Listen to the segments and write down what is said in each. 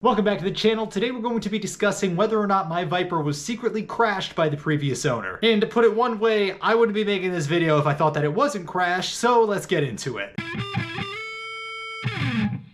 Welcome back to the channel. Today we're going to be discussing whether or not my Viper was secretly crashed by the previous owner. And to put it one way, I wouldn't be making this video if I thought that it wasn't crashed, so let's get into it.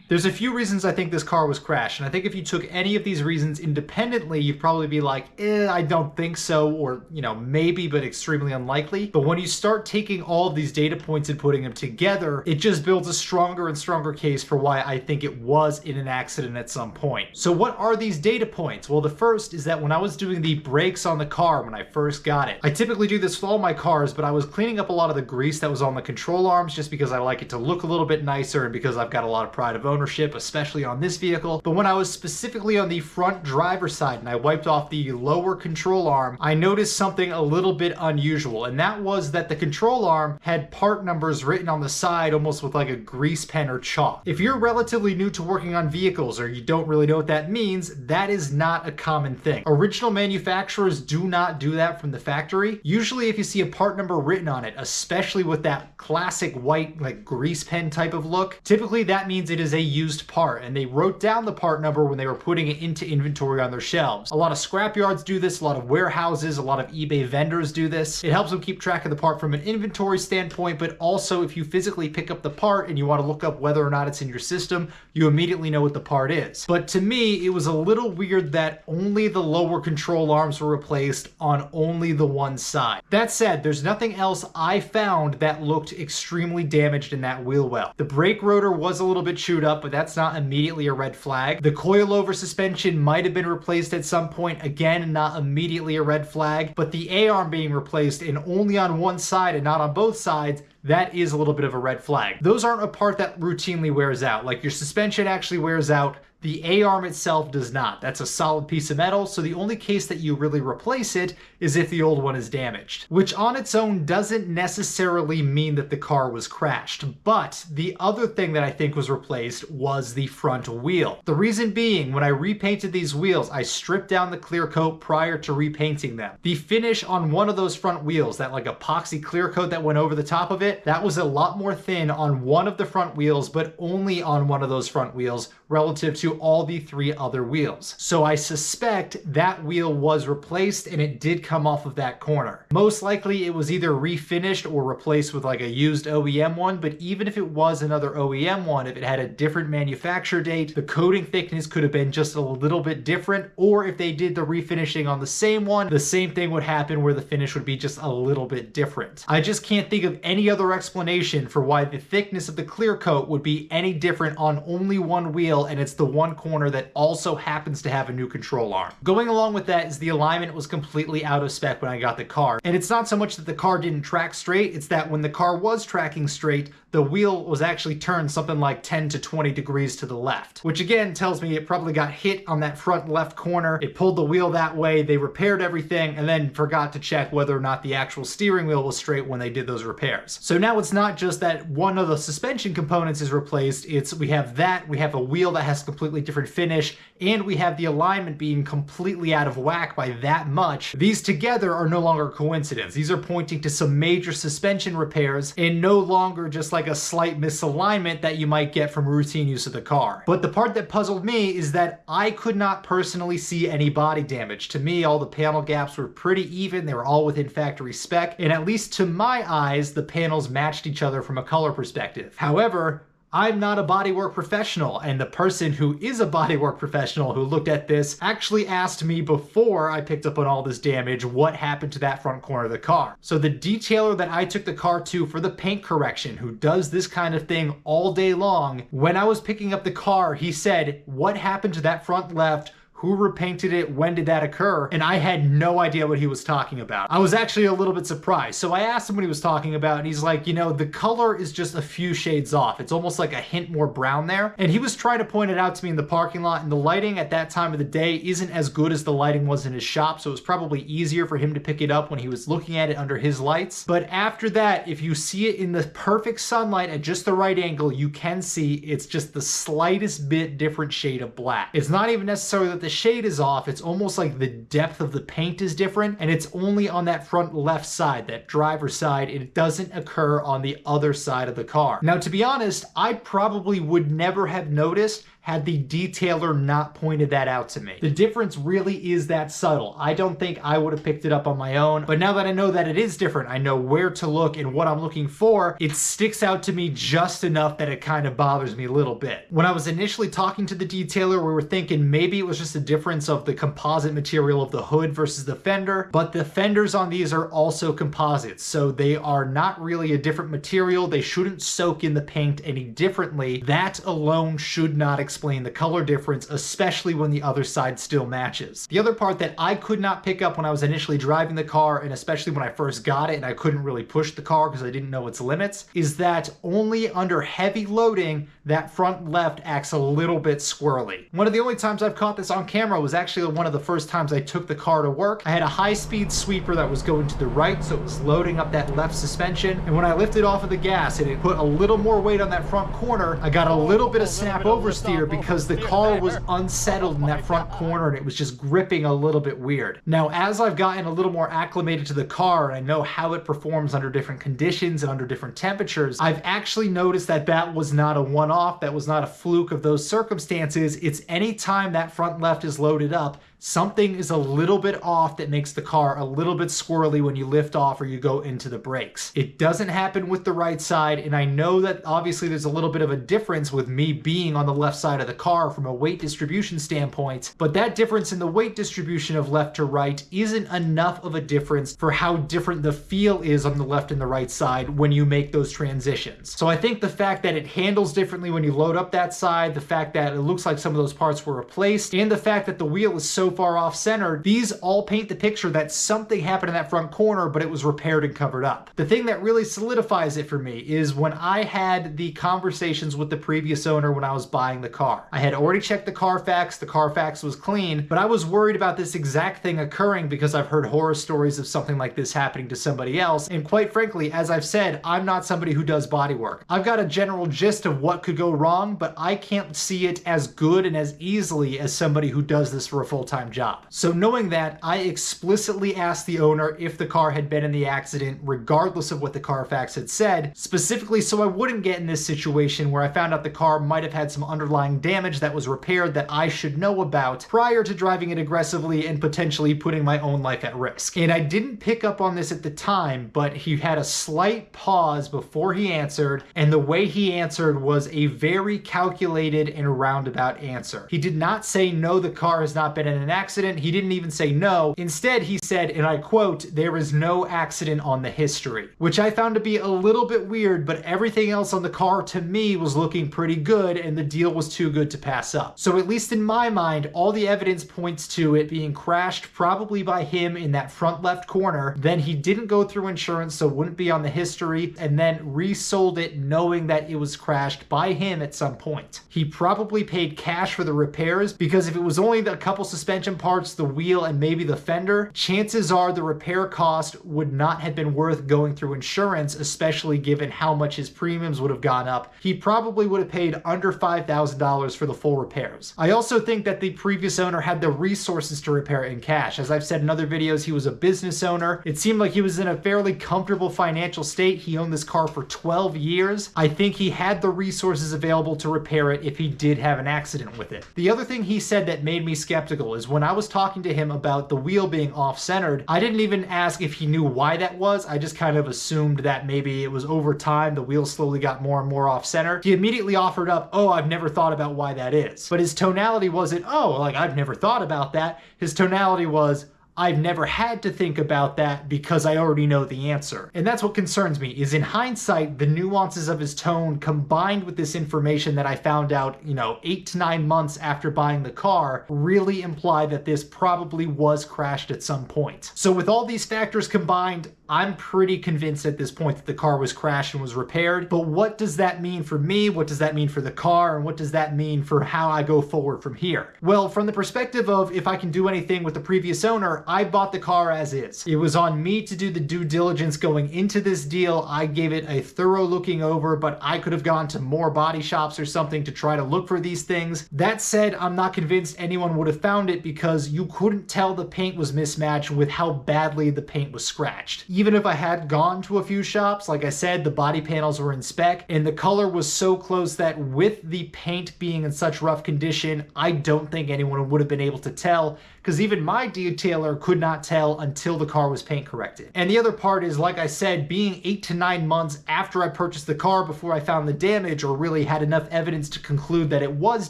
There's a few reasons I think this car was crashed, and I think if you took any of these reasons independently, you'd probably be like, I don't think so, or, maybe, but extremely unlikely. But when you start taking all of these data points and putting them together, it just builds a stronger and stronger case for why I think it was in an accident at some point. So what are these data points? Well, the first is that when I was doing the brakes on the car when I first got it, I typically do this with all my cars, but I was cleaning up a lot of the grease that was on the control arms just because I like it to look a little bit nicer and because I've got a lot of pride of ownership, especially on this vehicle. But when I was specifically on the front driver's side and I wiped off the lower control arm, I noticed something a little bit unusual, and that was that the control arm had part numbers written on the side almost with like a grease pen or chalk. If you're relatively new to working on vehicles or you don't really know what that means, that is not a common thing. Original manufacturers do not do that from the factory. Usually if you see a part number written on it, especially with that classic white like grease pen type of look, typically that means it is a used part, and they wrote down the part number when they were putting it into inventory on their shelves. A lot of scrapyards do this, a lot of warehouses, a lot of eBay vendors do this. It helps them keep track of the part from an inventory standpoint, but also if you physically pick up the part and you want to look up whether or not it's in your system, you immediately know what the part is. But to me, it was a little weird that only the lower control arms were replaced on only the one side. That said, there's nothing else I found that looked extremely damaged in that wheel well. The brake rotor was a little bit chewed up, but that's not immediately a red flag. The coilover suspension might have been replaced at some point, again, not immediately a red flag, but the A-arm being replaced and only on one side and not on both sides, that is a little bit of a red flag. Those aren't a part that routinely wears out. Like your suspension actually wears out, the A-arm itself does not. That's a solid piece of metal, so the only case that you really replace it is if the old one is damaged, which on its own doesn't necessarily mean that the car was crashed. But the other thing that I think was replaced was the front wheel. The reason being, when I repainted these wheels, I stripped down the clear coat prior to repainting them. The finish on one of those front wheels, that like epoxy clear coat that went over the top of it, that was a lot more thin on one of the front wheels, but only on one of those front wheels relative to all the three other wheels. So I suspect that wheel was replaced and it did come off of that corner. Most likely it was either refinished or replaced with like a used OEM one, but even if it was another OEM one, if it had a different manufacture date, the coating thickness could have been just a little bit different, or if they did the refinishing on the same one, the same thing would happen where the finish would be just a little bit different. I just can't think of any other explanation for why the thickness of the clear coat would be any different on only one wheel, and it's the one corner that also happens to have a new control arm. Going along with that is the alignment was completely out of spec when I got the car. And it's not so much that the car didn't track straight, it's that when the car was tracking straight, the wheel was actually turned something like 10 to 20 degrees to the left, which again tells me it probably got hit on that front left corner. It pulled the wheel that way, they repaired everything, and then forgot to check whether or not the actual steering wheel was straight when they did those repairs. So now it's not just that one of the suspension components is replaced, we have a wheel that has completely different finish, and we have the alignment being completely out of whack by that much. These together are no longer coincidence. These are pointing to some major suspension repairs and no longer just like a slight misalignment that you might get from routine use of the car. But the part that puzzled me is that I could not personally see any body damage. To me, all the panel gaps were pretty even. They were all within factory spec, and at least to my eyes, the panels matched each other from a color perspective. However, I'm not a bodywork professional, and the person who is a bodywork professional who looked at this actually asked me before I picked up on all this damage what happened to that front corner of the car. So the detailer that I took the car to for the paint correction, who does this kind of thing all day long, when I was picking up the car, he said, "What happened to that front left? Who repainted it? When did that occur?" And I had no idea what he was talking about. I was actually a little bit surprised. So I asked him what he was talking about, and he's like, the color is just a few shades off. It's almost like a hint more brown there. And he was trying to point it out to me in the parking lot, and the lighting at that time of the day isn't as good as the lighting was in his shop, so it was probably easier for him to pick it up when he was looking at it under his lights. But after that, if you see it in the perfect sunlight at just the right angle, you can see it's just the slightest bit different shade of black. It's not even necessarily that the shade is off, it's almost like the depth of the paint is different, and it's only on that front left side, that driver's side. It doesn't occur on the other side of the car. Now, to be honest, I probably would never have noticed had the detailer not pointed that out to me. The difference really is that subtle. I don't think I would have picked it up on my own, but now that I know that it is different, I know where to look and what I'm looking for, it sticks out to me just enough that it kind of bothers me a little bit. When I was initially talking to the detailer, we were thinking maybe it was just a difference of the composite material of the hood versus the fender, but the fenders on these are also composites, so they are not really a different material. They shouldn't soak in the paint any differently. That alone should not explain the color difference, especially when the other side still matches. The other part that I could not pick up when I was initially driving the car, and especially when I first got it and I couldn't really push the car because I didn't know its limits, is that only under heavy loading that front left acts a little bit squirrely. One of the only times I've caught this on camera was actually one of the first times I took the car to work. I had a high-speed sweeper that was going to the right, so it was loading up that left suspension, and when I lifted off of the gas and it put a little more weight on that front corner, I got a little bit of snap oversteer because the car was unsettled in that front corner and it was just gripping a little bit weird. Now, as I've gotten a little more acclimated to the car and I know how it performs under different conditions and under different temperatures, I've actually noticed that that was not a one-off, that was not a fluke of those circumstances. It's anytime that front left is loaded up, something is a little bit off that makes the car a little bit squirrely when you lift off or you go into the brakes. It doesn't happen with the right side, and I know that obviously there's a little bit of a difference with me being on the left side of the car from a weight distribution standpoint, but that difference in the weight distribution of left to right isn't enough of a difference for how different the feel is on the left and the right side when you make those transitions. So I think the fact that it handles differently when you load up that side, the fact that it looks like some of those parts were replaced, and the fact that the wheel is so far off centered, these all paint the picture that something happened in that front corner, but it was repaired and covered up. The thing that really solidifies it for me is when I had the conversations with the previous owner when I was buying the car. I had already checked the Carfax was clean, but I was worried about this exact thing occurring because I've heard horror stories of something like this happening to somebody else, and quite frankly, as I've said, I'm not somebody who does body work. I've got a general gist of what could go wrong, but I can't see it as good and as easily as somebody who does this for a full-time job. So knowing that, I explicitly asked the owner if the car had been in the accident, regardless of what the Carfax had said, specifically so I wouldn't get in this situation where I found out the car might have had some underlying damage that was repaired that I should know about prior to driving it aggressively and potentially putting my own life at risk. And I didn't pick up on this at the time, but he had a slight pause before he answered, and the way he answered was a very calculated and roundabout answer. He did not say, no, the car has not been in an accident. He didn't even say no. Instead, he said, and I quote, "There is no accident on the history," which I found to be a little bit weird, but everything else on the car to me was looking pretty good and the deal was too good to pass up. So at least in my mind, all the evidence points to it being crashed probably by him in that front left corner. Then he didn't go through insurance, so it wouldn't be on the history, and then resold it knowing that it was crashed by him at some point. He probably paid cash for the repairs because if it was only a couple suspension parts, the wheel, and maybe the fender, chances are the repair cost would not have been worth going through insurance, especially given how much his premiums would have gone up. He probably would have paid under $5,000 for the full repairs. I also think that the previous owner had the resources to repair it in cash. As I've said in other videos, he was a business owner. It seemed like he was in a fairly comfortable financial state. He owned this car for 12 years. I think he had the resources available to repair it if he did have an accident with it. The other thing he said that made me skeptical is when I was talking to him about the wheel being off-centered, I didn't even ask if he knew why that was. I just kind of assumed that maybe it was over time, the wheel slowly got more and more off-center. He immediately offered up, "Oh, I've never thought about why that is." But his tonality wasn't, "Oh, like I've never thought about that." His tonality was, "I've never had to think about that because I already know the answer." And that's what concerns me, is in hindsight, the nuances of his tone combined with this information that I found out, 8 to 9 months after buying the car really imply that this probably was crashed at some point. So with all these factors combined, I'm pretty convinced at this point that the car was crashed and was repaired. But what does that mean for me? What does that mean for the car? And what does that mean for how I go forward from here? Well, from the perspective of if I can do anything with the previous owner, I bought the car as is. It was on me to do the due diligence going into this deal. I gave it a thorough looking over, but I could have gone to more body shops or something to try to look for these things. That said, I'm not convinced anyone would have found it because you couldn't tell the paint was mismatched with how badly the paint was scratched. Even if I had gone to a few shops, like I said, the body panels were in spec and the color was so close that with the paint being in such rough condition, I don't think anyone would have been able to tell, because even my detailer could not tell until the car was paint corrected. And the other part is, like I said, being 8 to 9 months after I purchased the car before I found the damage or really had enough evidence to conclude that it was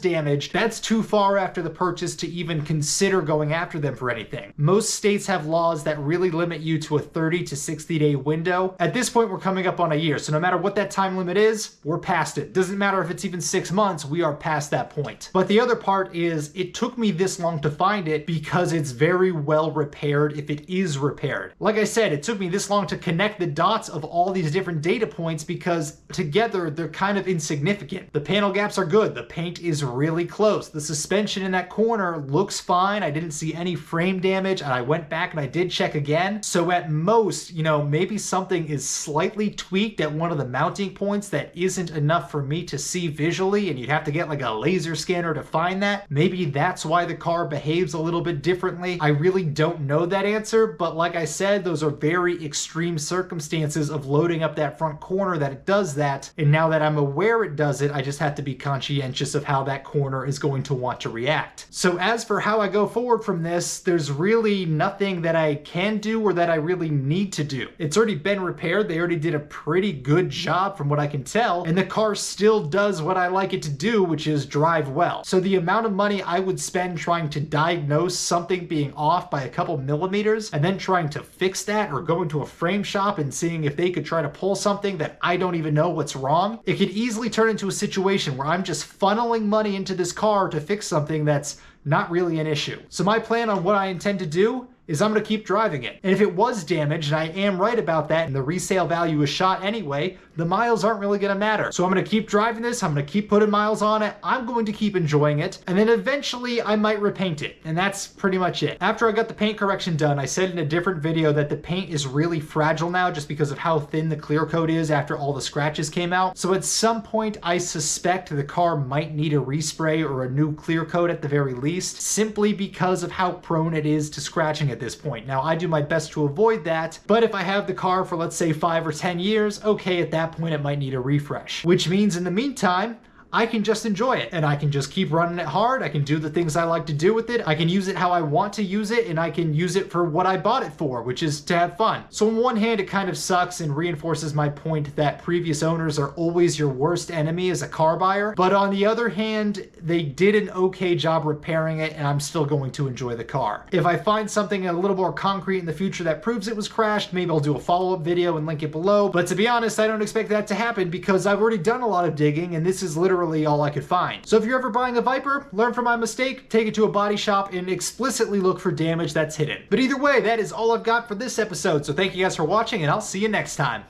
damaged, that's too far after the purchase to even consider going after them for anything. Most states have laws that really limit you to a 30 to 60 day window. At this point, we're coming up on a year, so no matter what that time limit is, we're past it. Doesn't matter if it's even 6 months, we are past that point. But the other part is, it took me this long to find it because it's very well repaired if it is repaired. Like I said, it took me this long to connect the dots of all these different data points because together they're kind of insignificant. The panel gaps are good. The paint is really close. The suspension in that corner looks fine. I didn't see any frame damage, and I went back and I did check again. So at most, maybe something is slightly tweaked at one of the mounting points that isn't enough for me to see visually, and you'd have to get like a laser scanner to find that. Maybe that's why the car behaves a little bit differently. I really don't know that answer, but like I said, those are very extreme circumstances of loading up that front corner that it does that. And now that I'm aware it does it, I just have to be conscientious of how that corner is going to want to react. So as for how I go forward from this, there's really nothing that I can do or that I really need to do. It's already been repaired. They already did a pretty good job from what I can tell, and the car still does what I like it to do, which is drive well. So the amount of money I would spend trying to diagnose something being off by a couple millimeters and then trying to fix that, or going to a frame shop and seeing if they could try to pull something that I don't even know what's wrong, it could easily turn into a situation where I'm just funneling money into this car to fix something that's not really an issue. So my plan on what I intend to do is I'm going to keep driving it. And if it was damaged, and I am right about that, and the resale value is shot anyway, the miles aren't really going to matter. So I'm going to keep driving this, I'm going to keep putting miles on it, I'm going to keep enjoying it, and then eventually I might repaint it. And that's pretty much it. After I got the paint correction done, I said in a different video that the paint is really fragile now just because of how thin the clear coat is after all the scratches came out. So at some point, I suspect the car might need a respray or a new clear coat at the very least, simply because of how prone it is to scratching at this point. Now, I do my best to avoid that, but if I have the car for, let's say, 5 or 10 years, okay, at that point it might need a refresh. Which means in the meantime, I can just enjoy it, and I can just keep running it hard. I can do the things I like to do with it. I can use it how I want to use it, and I can use it for what I bought it for, which is to have fun. So on one hand, it kind of sucks and reinforces my point that previous owners are always your worst enemy as a car buyer. But on the other hand, they did an okay job repairing it, and I'm still going to enjoy the car. If I find something a little more concrete in the future that proves it was crashed, maybe I'll do a follow-up video and link it below. But to be honest, I don't expect that to happen because I've already done a lot of digging, and this is literally all I could find. So if you're ever buying a Viper, learn from my mistake, take it to a body shop, and explicitly look for damage that's hidden. But either way, that is all I've got for this episode. So thank you guys for watching, and I'll see you next time.